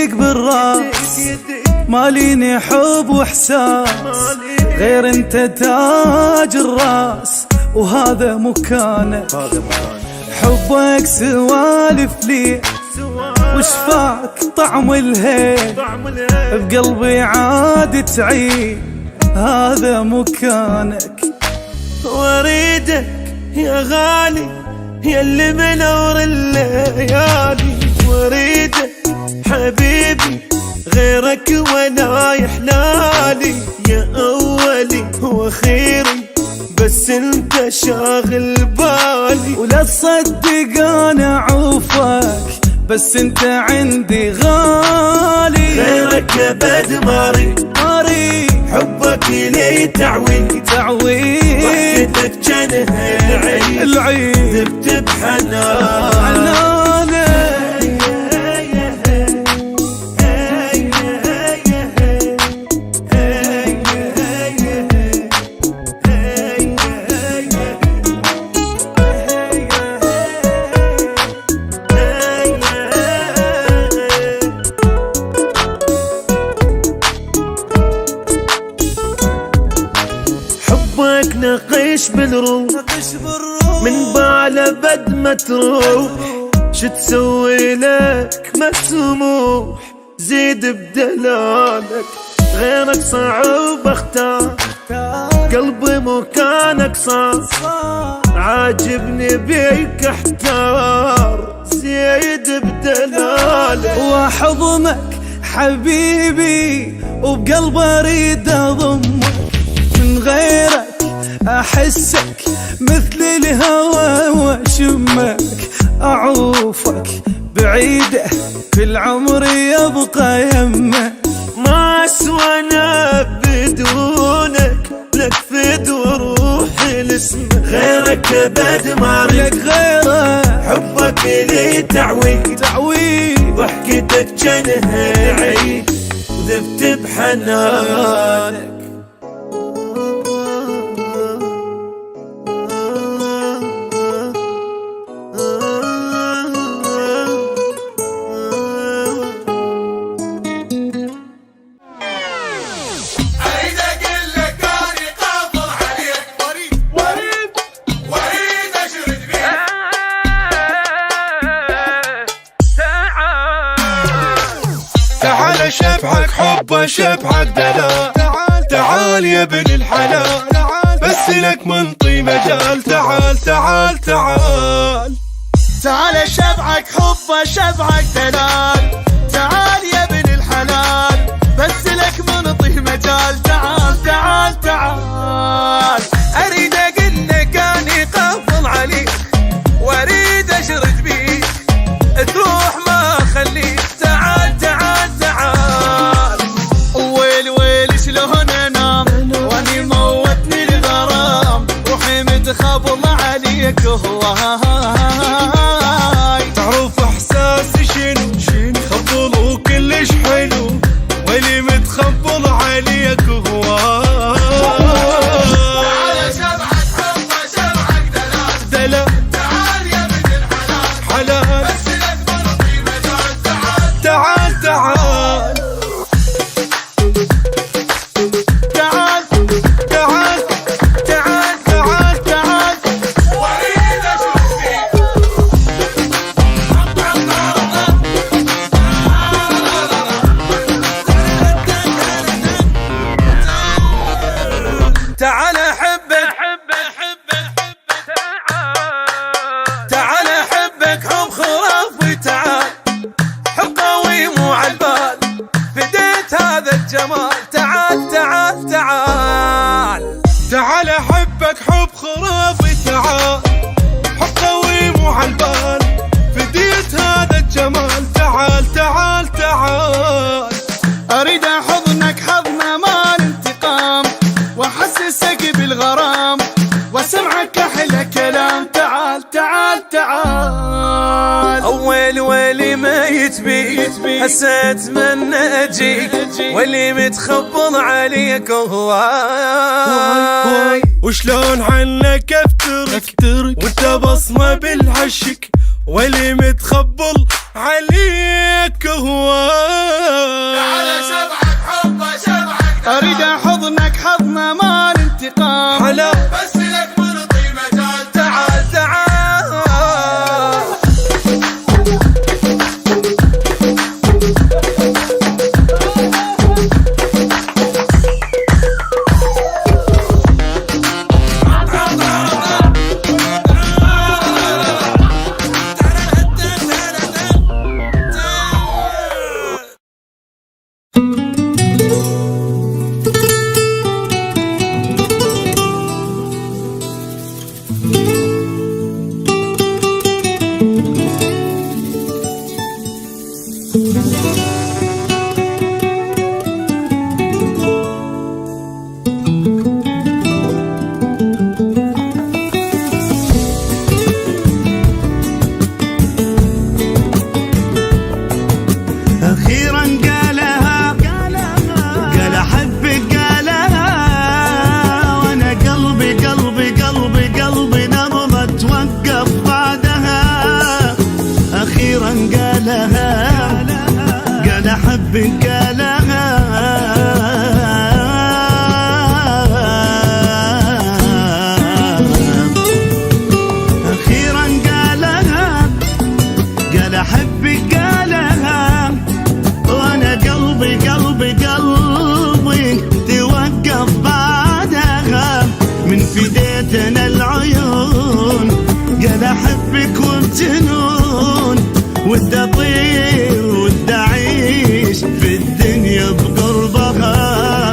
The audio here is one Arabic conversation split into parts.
يدك بالراس، ماليني حب واحساس غير انت تاج الراس، وهذا مكانك. حبك سوالف لي وشفاك طعم الهيل، بقلبي عاد تعيد هذا مكانك. واريدك يا غالي يا اللي منور الليالي، واريدك حبيبي غيرك ولا يحلالي، يا أولي وأخيري بس انت شاغل بالي. ولا تصدق انا عوفك بس انت عندي غالي، غيرك ابد ماري حبك لي تعويل ضحكتك جنها العيد ذبت بحنانك. حبك نقش بالروح من بعل بد ما تروح، شو تسوي لك مسموح زيد بدلالك. غيرك صعب اختار قلبي مكانك صار، عاجبني بيك احتار زيد بدلالك. واحضنك حبيبي وبقلبي اريد اضمك، من غيرك احسك مثل الهوى واشمك، اعوفك بعيده كل عمري يبقى يمك. ما اسوانا بدونك لك فد وروحي لاسمك، غيرك ابد ما لك غيره حبك لي تعويد ضحكتك جنها عيد ذبت بحنانك. تعال شبحك حب شبحك دلال، تعال يا ابن الحلال بس لك منطي مجال. تعال تعال تعال تعال شبعك حب شبعك دلال، تعال يا ابن الحلال بس لك منطي مجال. تعال تعال تعال اريد اقول لك اني قافل عليك، واريد اشرد بيك تروح ما خليك. تعال تعال تعال ويل ويل شلون انام واني موتني الغرام، روحي متخبل عليك هواي. تعرف احساسي شنو خبل وكلش حلو، واللي متخبل عليك هواي. تعال شبعك حب شبعك دلال، تعال يا ابن الحلال بس لك منطي مجال. تعال تعال تعال تعال تعال تعال تعال تعال واريد اشوف فيك. تعال احبك تعال احبك حب خرافي. تعال حب قوي مو عالبال بديت هذا الجمال. تعال تعال تعال تعال احبك حب خرافي. تعال حب قوي مو عالبال فديت هذا الجمال. تعال تعال تعال اريد احضنك حضن مال انتقام، واحسسك بالغرام واسمعك احلى كلام. تعال تعال تعال ويلي ويلي ما يتبي هسه اتمنى اجيك، واللي متخبل عليك هواي. وشلون عنك افترك وانت بصمة بالعشق، واللي متخبل عليك هو. تعال شبعك حبه شبعك اريد حضنك حضن ما الانتقام حلا بس لك منطي مجال تعال تعال أخيرا قالها قال أحبك قالها، وأنا قلبي قلبي قلبي قلبي نبضة توقف بعدها. أخيرا قالها قال أحبك قالها، أخيرا قالها قال أحبك قالها، وانا قلبي قلبي قلبي توقف بعدها. من فديتنا العيون قال احبك وبجنون، ودي اطير ودي اعيش في الدنيا بقربها.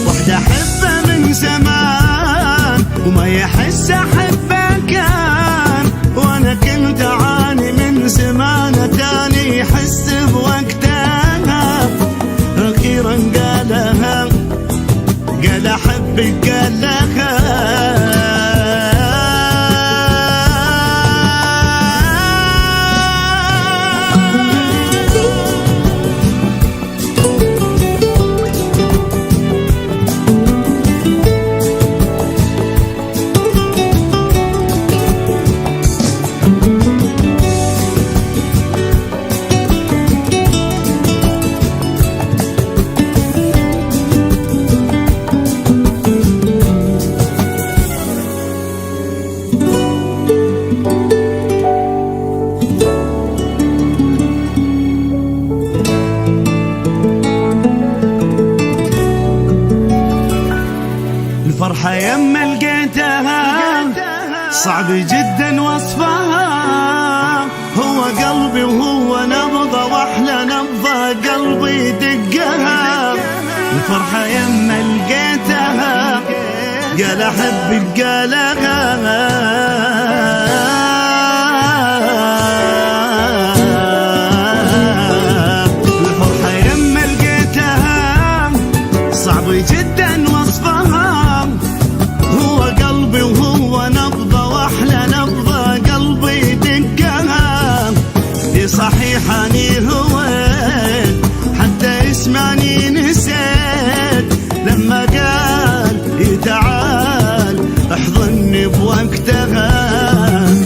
وحده احبه من زمان وما يحس احبه كان، وانا كنت اعاني من زمان تاني يحس بوقتها. أخيرا قالها قال أحبك قالها، الفرحة يما لقيتها صعب جدا وصفها. هو قلبي وهو نبضة واحلى نبضة قلبي دقها. الفرحة يما لقيتها قال احبك قالها، صعب جدا وصفها. هو قلبي وهو نبضة واحلى نبضة قلبي دقها. دي صحيح اني هويت حتى اسمعني نسيت، لما قال تعال احضني بوقتها.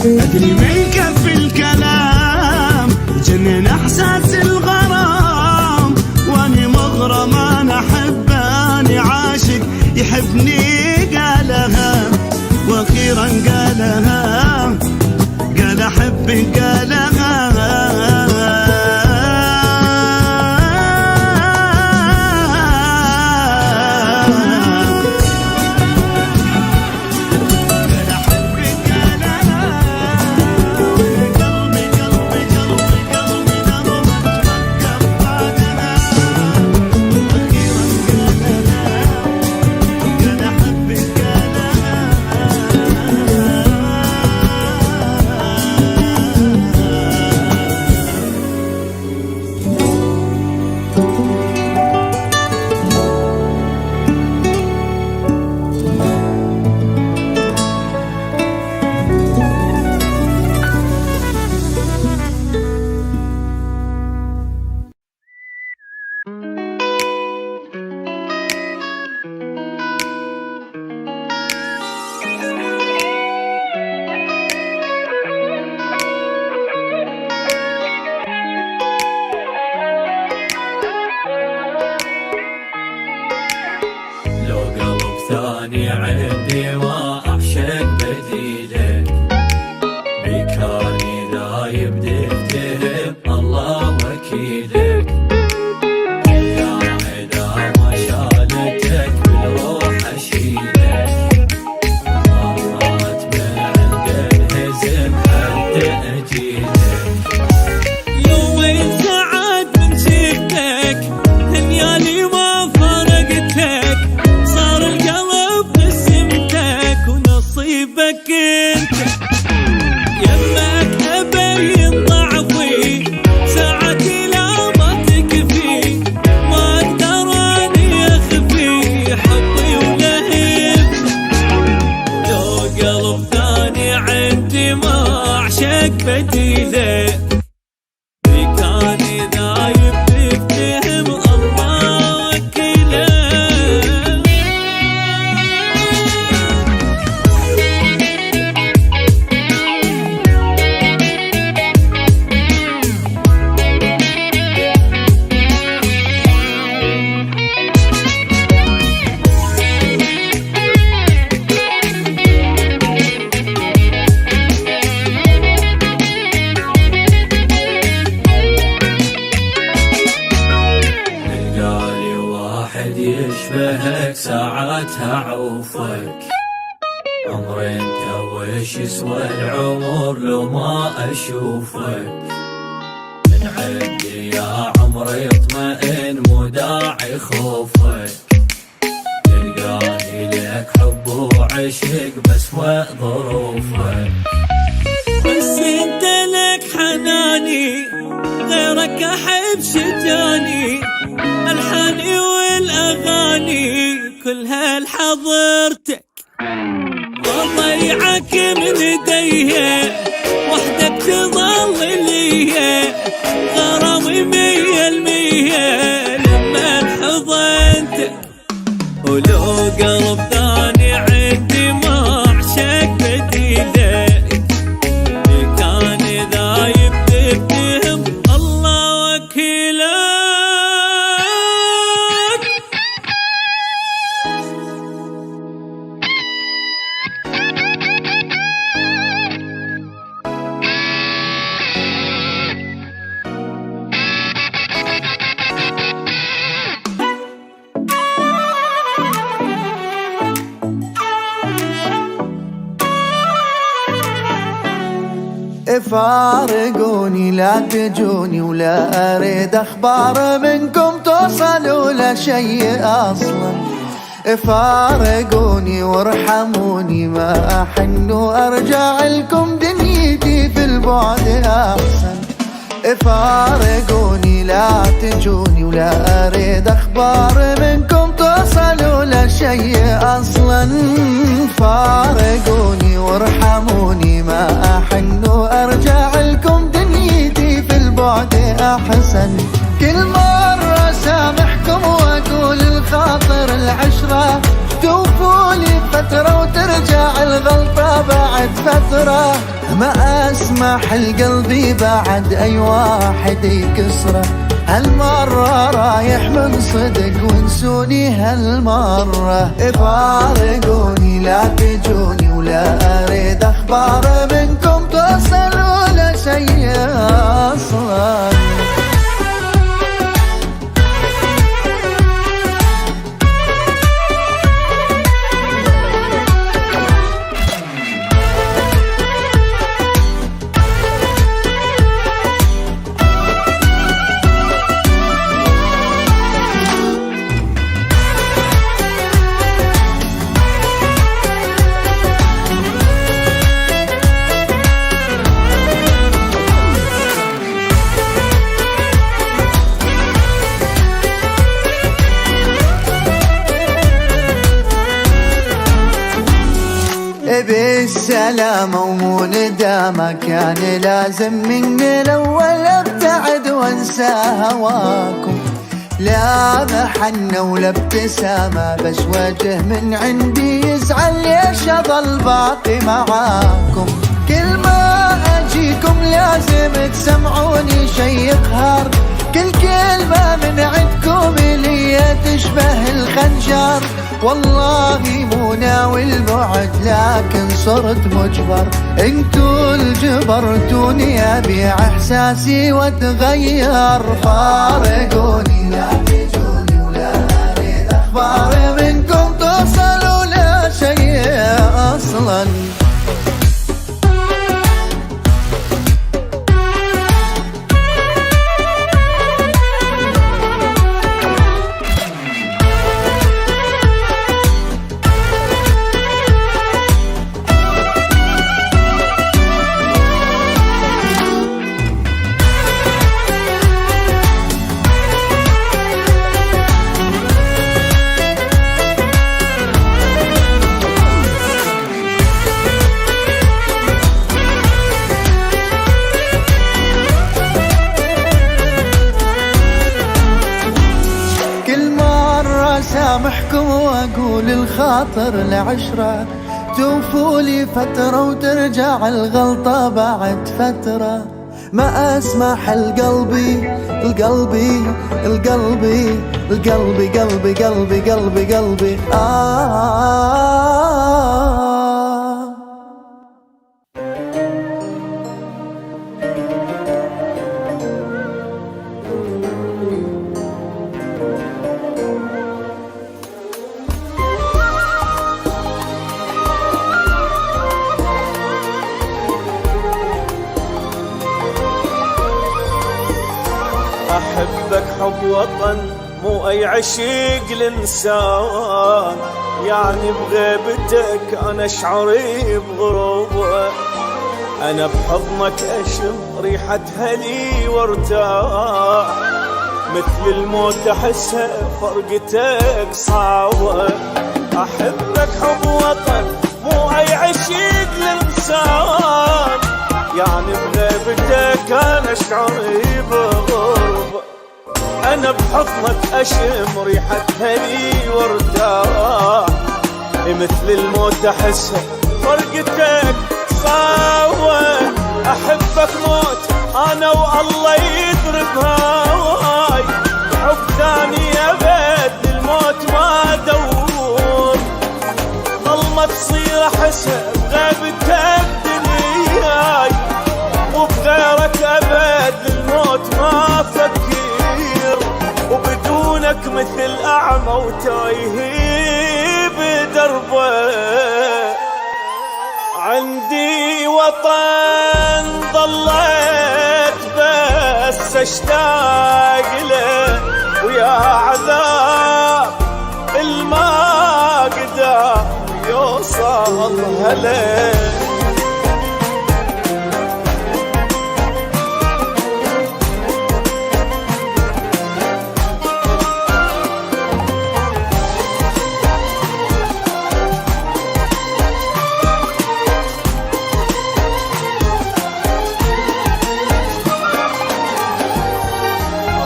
ادري من كف الكلام جنن احساس الغرام، واني مغرم انا احب اني عاشق يحبني قالها. واخيرا قالها قال احبك قالها، ثاني عندي ما أعشق بديلك، بكاني ذايب دفتهم الله وكيلك. يا إذا ما شالتك بالروح أشيلك، مرات من عند الهزم حتى أجيلك. يومين ساعات من شفتك هنيالي ما فرقتك، صار القلب قسمتك ونصيبك انت. يمك ابين ضعفي ساعتي لا ما تكفي، ما اقدر اني اخفي حبي ولهفت. لو قلب ثاني عندي ما اعشق بديله، بكاني ذايب تفتهم الله وكيله. لقالي واحد يشبهك ساعتها عوفك، عمري انت وش يسوى العمر لو ما اشوفك. من عندي يا عمري اطمئن مو داعي خوفك، تلقاني لك حب وعشق بس وظروفك. بس انت لك حناني غيرك احب شجاني، الحاني والاغاني كلها لحضرتك. وضيعك من ايديه وحدك تظل لي، غرامي 100% لما حضنتك. ولو قلب ثاني عندي ما اعشق بديلك، بكاني ذايب تفتهم الله وكيلك. فارقوني لا تجوني ولا اريد اخبار منكم توصلوا لشيء اصلا. فارقوني وارحموني ما احن وارجع لكم دنيتي في البعد احسن. فارقوني لا تجوني ولا اريد اخبار منكم توصلوا لشيء اصلا. فارقوني وارحموني ما احن وارجع لكم دنيتي في البعد احسن. كل مرة سامحكم واقول الخاطر العشرة، توفولي فترة وترجع الغلطة بعد فترة. ما اسمح لقلبي بعد اي واحد يكسره، هالمرة رايح من صدق وانسوني هالمرة. فارقوني لا تجوني ولا اريد اخبار منكم توصلوا لشيء اصلا. بالسلامة ومو ندامة، كان لازم من الأول أبتعد وانسى هواكم. لا محنة ولا ابتسامة، بس وجه من عندي يزعل ليش أظل باقي معاكم. كل ما أجيكم لازم تسمعوني شي يقهر، كل كلمة من عندكم لي تشبه الخير. خنجر. والله مو ناوي البعد لكن صرت مجبر، انتو الجبرتوني ابيع احساسي واتغير. فارقوني لا تجوني ولا اريد اخبار منكم توصل ولا شيء اصلا. سامحكم واقول الخاطر العشرة، توفولي فترة وترجع الغلطة بعد فترة. ما اسمح القلبي القلبي القلبي القلبي قلبي قلبي قلبي قلبي أحبك حب وطن مو أي عشيق الإنسان، يعني بغيبتك أنا شعري بغروبه. أنا بحضنك أشم ريحة هلي وارتاح، مثل الموت أحسها فرقتك صعبة. أحبك حب وطن مو أي عشيق الإنسان، يعني بغيبتك أنا شعري بغربة. أنا بحضنك أشم ريحة هلي وارتاح، مثل الموت أحسها فرقتك صعبة. أحبك موت أنا والله يدري بهواي، حب ثاني أبد الموت ما أدور. ظلمة تصير أحسها بغيبتك دنياي، وبغيرك أبد الموت ما أفكر. وبدونك مثل أعمى وتايه بدربه. عندي وطن ظليت بس اشتاق له، ويا عذاب الما قدر يوصل هله.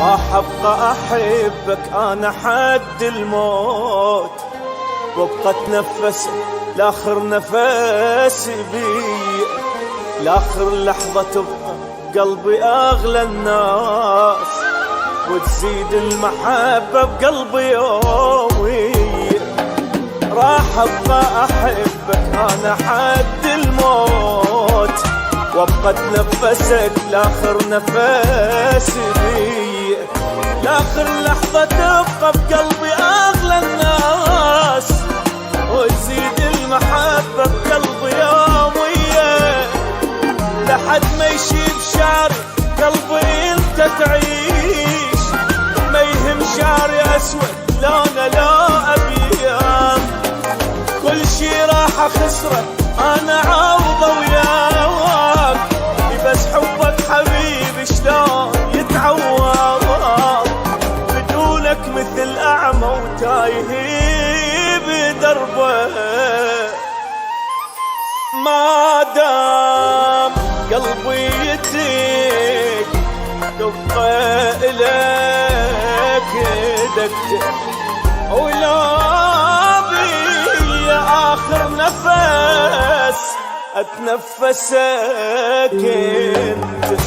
راح ابقى احبك انا حد الموت، وابقى اتنفس لاخر نفس بي، لاخر لحظة تبقى قلبي اغلى الناس، وتزيد المحبة بقلبي يومي. راح ابقى احبك انا حد الموت، وابقى اتنفسك لاخر نفس بي، لاخر لحظة تبقى بقلبي اغلى الناس، وتزيد المحبة بقلبي يومية. لحد ما يشيب شعري قلبي انت تعيش، ما يهم شعري اسود لونه لا ابيض. كل شي راح اخسره انا عوضه وياك، بس حبك حبيبي شلون يتعوض. بدونك مثل اعمى وتايه بدربه. ما دام قلبي يديك دقه اليك دقته، ولا بي اخر نفس اتنفسك انت.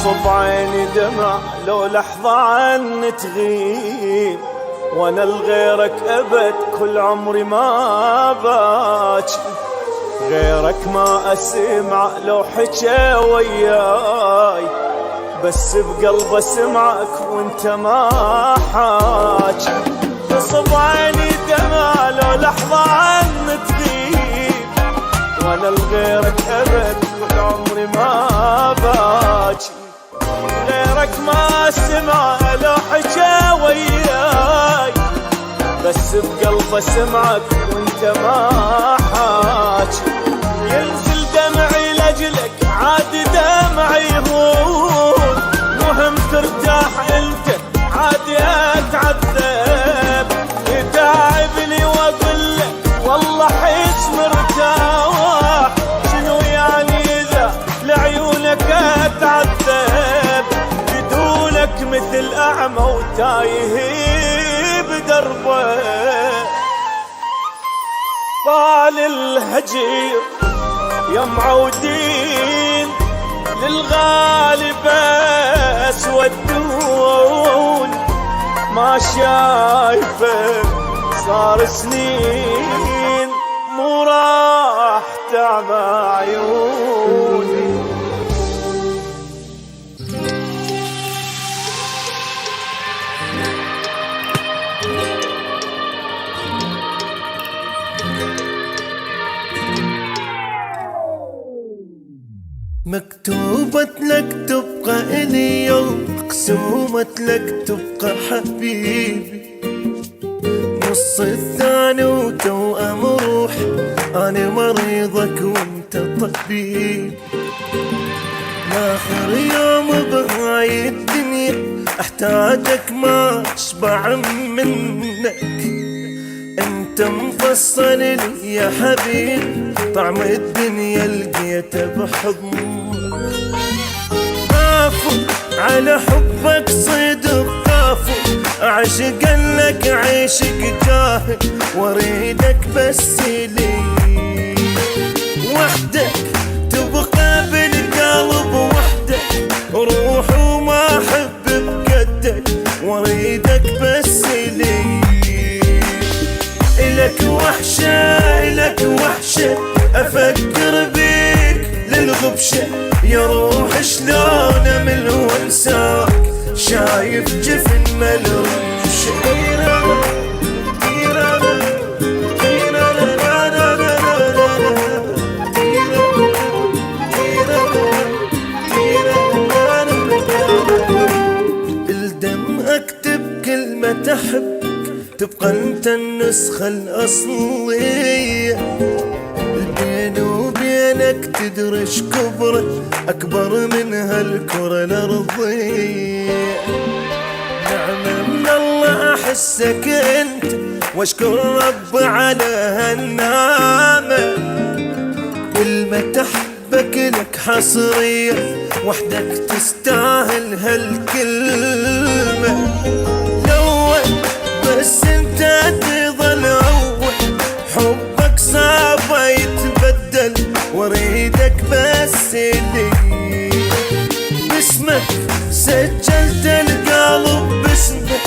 تصب عيني دمع لو لحظة عني تغيب، وانا لغيرك ابد كل عمري ما باجي، غيرك ما اسمع لو حكى وياي، بس بقلب اسمعك وانت ما حاجي. تصب عيني دمع لو لحظة عني تغيب، وانا لغيرك ابد كل عمري ما باجي، غيرك ما اسمع لو حكى وياي، بس بقلب اسمعك وانت ما حاجي. ينزل دمعي لاجلك عادي دمعي يهون، مهم ترتاح انت عادي اتعذب، يتعبني واقول لك والله حس مرتاح، شنو يعني اذا لعيونك اتعذب، بدونك مثل اعمى وتايه بدربه. طال الهجير يا معودين للغالب اسودون، ما شايفه صار سنين مو راح تعمى عيوني. مكتوبة لك تبقى إلي يوم، مقسومة لك تبقى حبيبي، نص الثاني وتوأم روح، أنا مريضك وانت طبيب، لآخر يوم بهاي الدنيا أحتاجك ما أشبع منك، انت مفصل لي يا حبيب، طعم الدنيا لقيته بحضنك، خافوا على حبك صدق خافوا، عشقا لك عيشك جاهل، واريدك بس لي وحدك، تبقى بالقلب وحدك، روح وما احب بقدك، واريدك بس لي. إلك وحشة إلك وحشة، أفكر بيك للغبشة، يا روح شلون أمل وانساك، شايف جفن ملوشة. بالدم أكتب كلمة أحب، تبقى انت النسخة الأصلية، بيني وبينك تدرج كبرة أكبر من هالكرة الأرضية، نعمة من الله أحسك انت، واشكر رب على هالنعمة، كلمة أحبك لك حصرية، وحدك تستاهل هالكلمة، بس انت تظل اول، حبك صعب يتبدل، واريدك بس لي، باسمك سجلت القلب باسمك،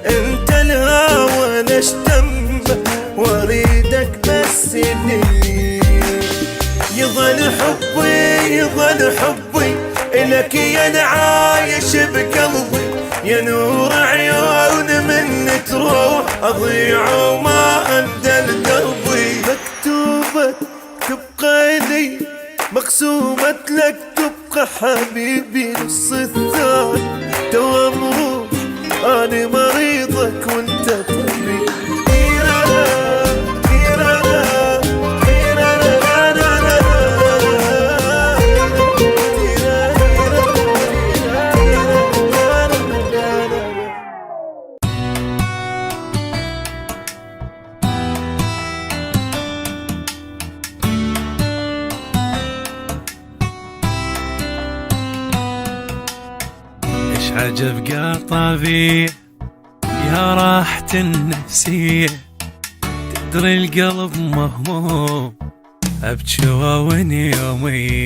انت الهوى نشتمك، واريدك بس لي. يظل حبي إلك يا نعايش بقلبي، يا نور عيون من تروح أضيع وما أندل دربي، مكتوبة تبقى لي، مقسومة لك تبقى حبيبي، نص الثاني توأم روح، أنا مريضك وانت طبيب. عجب قطبي يا راحة النفسية، تدري القلب مهموم أبجوا ونيومي،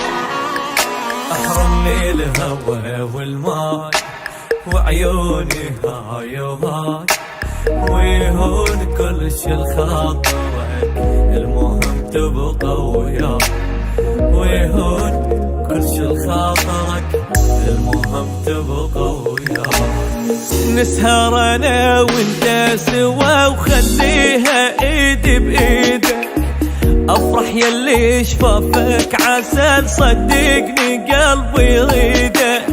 والماي وعيوني هاي وهاي ويهون كل شي الخاطرك المهم تبقى وياي ويهون كل شي الخاطرك المهم تبقى وياي نسهر انا وانت سوا وخليها ايدي بايدك افرح يلي شفافك عسل صدقني قلبي يريدك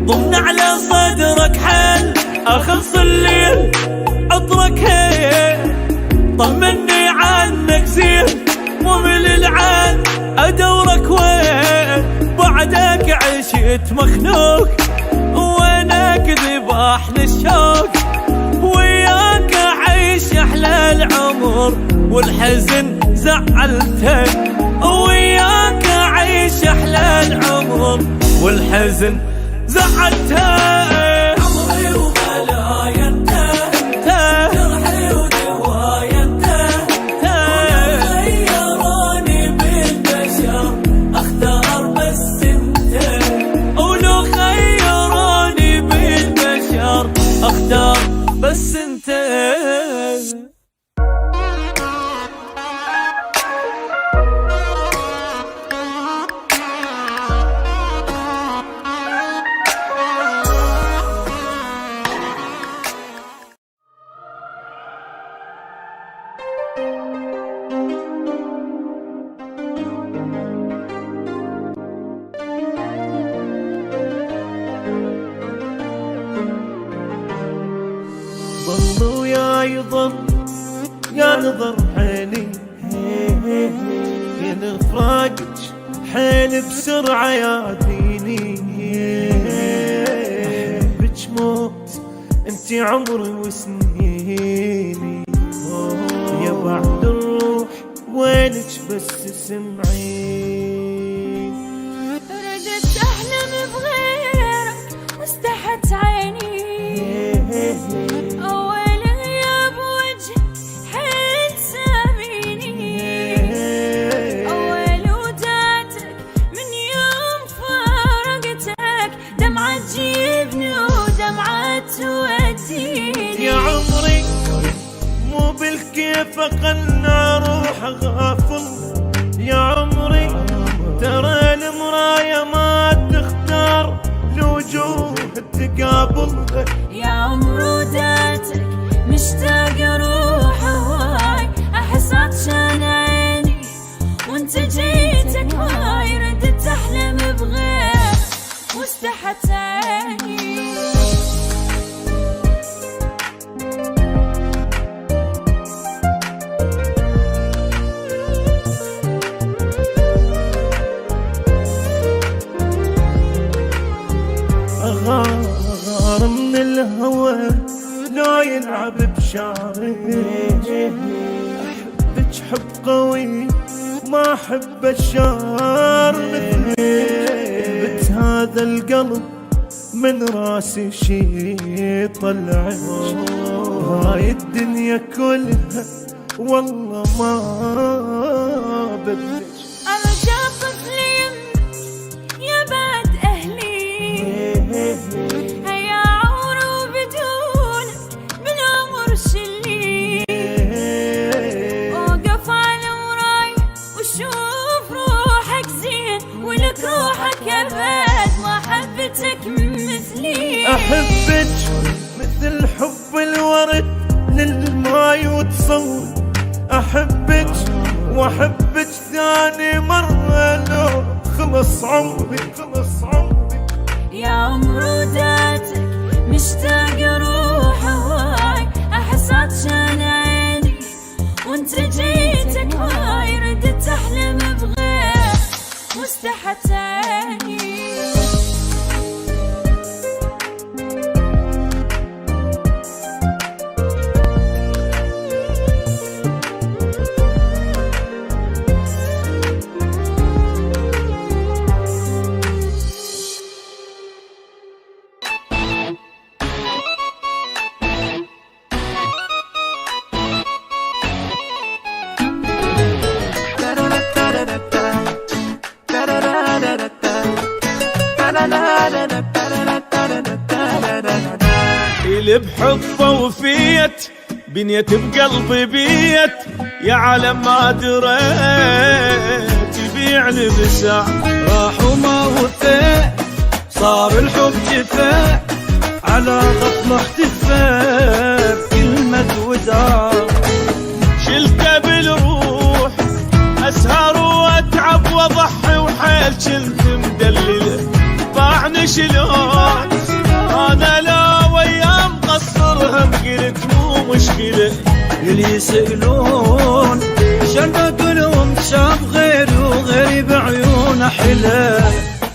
ضمن على صدرك حل اخلص الليل عطرك هي طمني عنك زين مو من العين ادورك وين بعدك عشت مخنوق وانا كذباحني الشوق وياك اعيش احلى العمر والحزن زعلتك وياك اعيش احلى العمر والحزن زعلتك عمري وبلايا انت جرحي ودوايا انت خيروني بالبشر اختار بس انت ولو خيروني بالبشر اختار بس انت ظل وياي ظل يا نظر عيني ين فراقك حيل بسرعة يعديني احبك موت انتي عمري وسنيني يا بعد الروح وينك بس سمعين ردت احلم بغيرك واستحت عيني اول غياب وجه حيل ساميني اول وداتك من يوم فارقتك دمعة تجيبني ودمعة توديني يا عمري مو بالكيف اقلنا روح غافل يا عمري ترى المراية ما تختار الوجوه التقابل يا عمر وداتك مشتاق اروح هواي احس عطشان عيني وانت جيتك هاي ردت احلم بغير واستحت عيني أغار من الهوى لا يلعب بشعري أحبك حب قوي ما أحب الشعر مثلك هذا القلب من راسي شي طلعك هاي الدنيا كلها والله ما بدك ارجع طفلي يا بعد اهلي هيا عمر وبدونك بالعمر شلي اوقف على وراي وشوف روحك زين ولك روحك ابد ما حبتك مثلي احبك مثل حب الورد للماي وتصور احبك واحبك ثاني مرة لو خلص عمري خلص عمري يا عمر وداتك مشتاق اروح هواي احس عطشان عيني وانت جيتك هاي ردت احلم بغير واستحت عيني اللي بحبه وفيت بنيت بقلبي بيت، يا عالم ما دريت يبيعني بساع. راح وما وفيت صار الحب جفاء، على غفلة احتفى بكلمة وداع. شلته بالروح اسهر واتعب واضحي وحيل كنت مدلله، باعني شلون انا لا وياه مقصر، هم قلت مو مشكله. اللي يسألون شن بقولهم شاف غيري وغيري بعيونه حلا.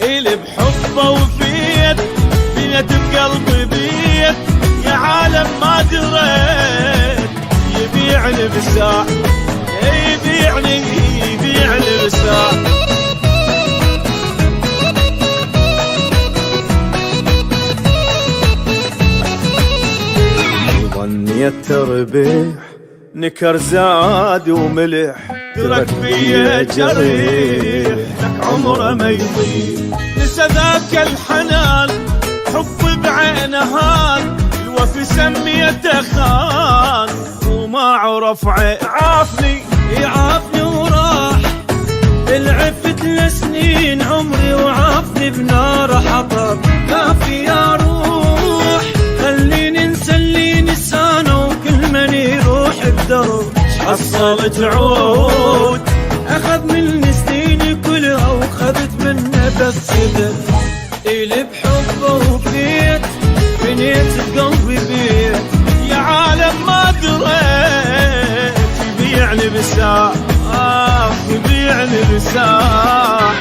اللي بحبه وفيت بنيت بقلبي بيت، يا عالم ما دريت يبيعني بساع، يبيعني بساع. ظني التربيح نكر زاد وملح، ترك بيا جريح لك عمره ما يطيب. نسى ذاك الحنان حب بعينه هان، الوفي سميته خان وما عرف عافني. يعافني وراح العفت لسنين عمري، وعافني بنار حطب. كافي يا روح خليني ننسى اللي نسانه، وكل من يروح بدرب حصلت عود. اخذ من سنيني كلها وخذت منه بس كذا. اللي بحبه وفيت بنيت بقلبي بيت، يا عالم ما دريت يبيعني بساع، يبيعني بساع.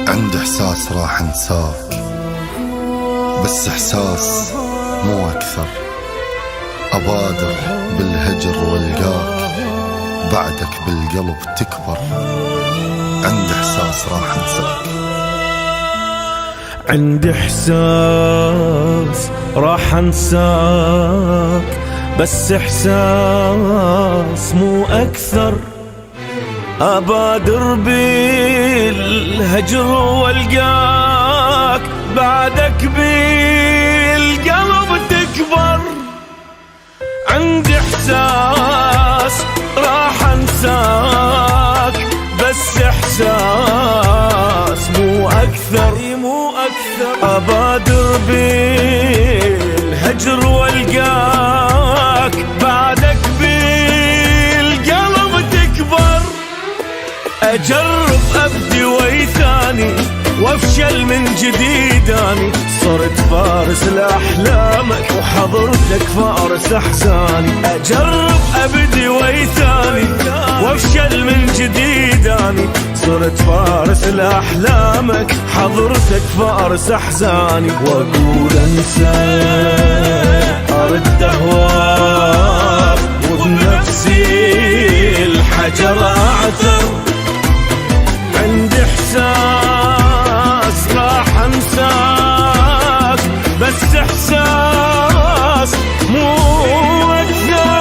عندي إحساس راح انساك، بس إحساس مو أكثر. أبادر بالهجر والقاك، بعدك بالقلب تكبر. عندي إحساس راح انساك. عندي إحساس راح انساك، بس إحساس مو أكثر. أبادر بالهجر والقاك، بعدك بالقلب تكبر. عندي إحساس راح أنساك، بس إحساس مو أكثر. أبادر بالهجر والقاك، بعدك بالقلب تكبر. أجرب أبدي ويثاني وافشل من جديد، أني صرت فارس لأحلامك وحضرتك فارس أحزاني. أجرب أبدي ويثاني وافشل من جديد، أني صرت فارس لأحلامك حضرتك فارس أحزاني. وأقول أنساك أرد أهواك، وبنفسي الحجر أعثر. عندي إحساس راح أنساك، بس إحساس مو أكثر.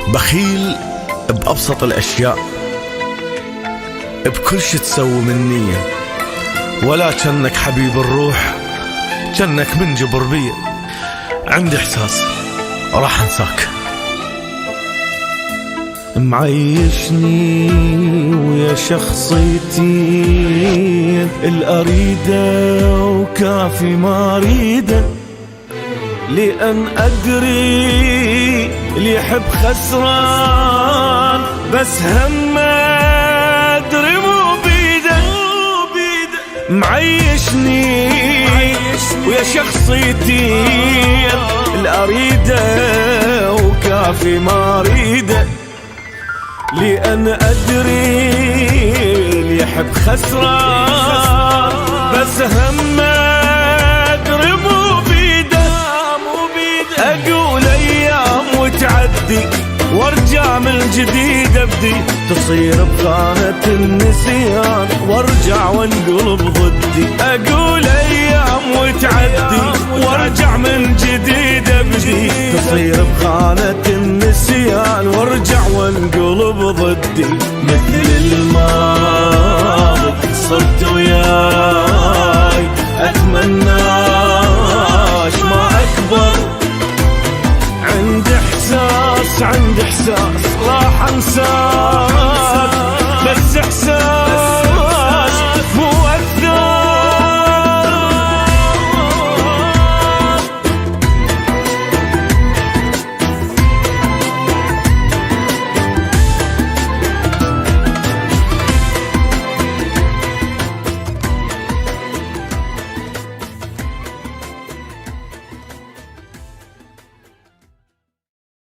بخيل بأبسط الأشياء، بكل شي تسوي من نية، ولا كأنك حبيب الروح، كأنك منجبر بي. عندي إحساس راح أنساك. معيشني ويا شخصيتي الأريدة، وكافي ما أريده، لأن أدري اللي يحب خسران، بس همه معيشني ويا شخصيتي لا اريده وكافي ما اريده، لأن أدري اللي يحب خسران، بس هم أدري مو بيده. أقول أيام وتعدي وارجع من جديد ابدي، تصير بخانة النسيان وارجع وانقلب ضدي. اقول ايام وتعدي وارجع من جديد ابدي، تصير بخانة النسيان وارجع وانقلب ضدي. مثل الماضي صرت وياي اتمناش ما اكبر، عندي احساس راح انساك، بس احساس